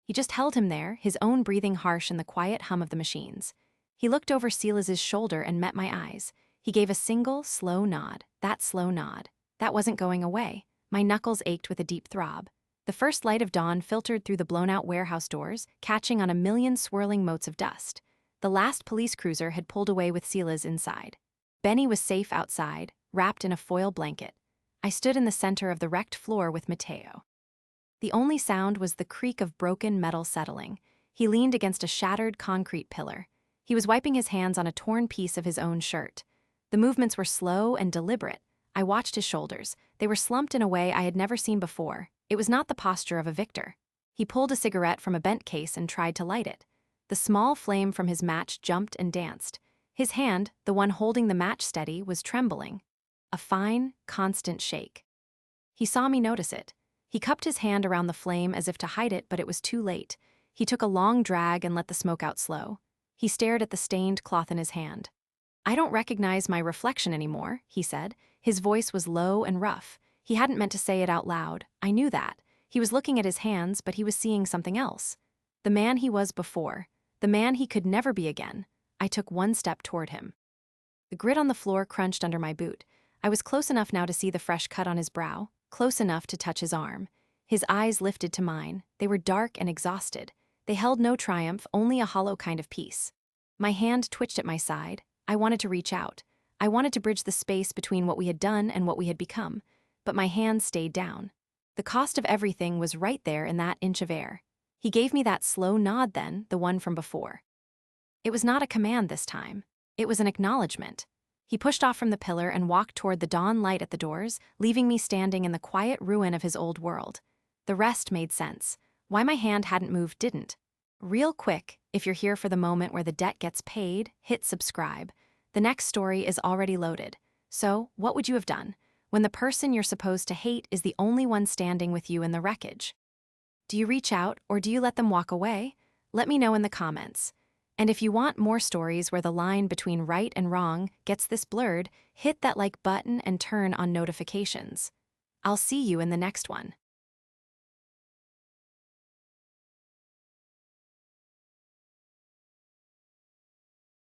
[SPEAKER 1] He just held him there, his own breathing harsh in the quiet hum of the machines. He looked over Silas's shoulder and met my eyes. He gave a single, slow nod. That slow nod. That wasn't going away. My knuckles ached with a deep throb. The first light of dawn filtered through the blown-out warehouse doors, catching on a million swirling motes of dust. The last police cruiser had pulled away with Silas inside. Benny was safe outside, wrapped in a foil blanket. I stood in the center of the wrecked floor with Matteo. The only sound was the creak of broken metal settling. He leaned against a shattered concrete pillar. He was wiping his hands on a torn piece of his own shirt. The movements were slow and deliberate. I watched his shoulders. They were slumped in a way I had never seen before. It was not the posture of a victor. He pulled a cigarette from a bent case and tried to light it. The small flame from his match jumped and danced. His hand, the one holding the match steady, was trembling. a fine, constant shake. He saw me notice it. He cupped his hand around the flame as if to hide it, but it was too late. He took a long drag and let the smoke out slow. He stared at the stained cloth in his hand. "I don't recognize my reflection anymore," he said. His voice was low and rough. He hadn't meant to say it out loud. I knew that. He was looking at his hands, but he was seeing something else. The man he was before. The man he could never be again. I took one step toward him. The grit on the floor crunched under my boot. I was close enough now to see the fresh cut on his brow, close enough to touch his arm. His eyes lifted to mine. They were dark and exhausted. They held no triumph, only a hollow kind of peace. My hand twitched at my side. I wanted to reach out. I wanted to bridge the space between what we had done and what we had become. But my hand stayed down. The cost of everything was right there in that inch of air. He gave me that slow nod then, the one from before. It was not a command this time. It was an acknowledgement. He pushed off from the pillar and walked toward the dawn light at the doors, leaving me standing in the quiet ruin of his old world. The rest made sense. Why my hand hadn't moved didn't. Real quick, if you're here for the moment where the debt gets paid, hit subscribe. The next story is already loaded. So, what would you have done when the person you're supposed to hate is the only one standing with you in the wreckage? Do you reach out or do you let them walk away? Let me know in the comments. And if you want more stories where the line between right and wrong gets this blurred, hit that like button and turn on notifications. I'll see you in the next one.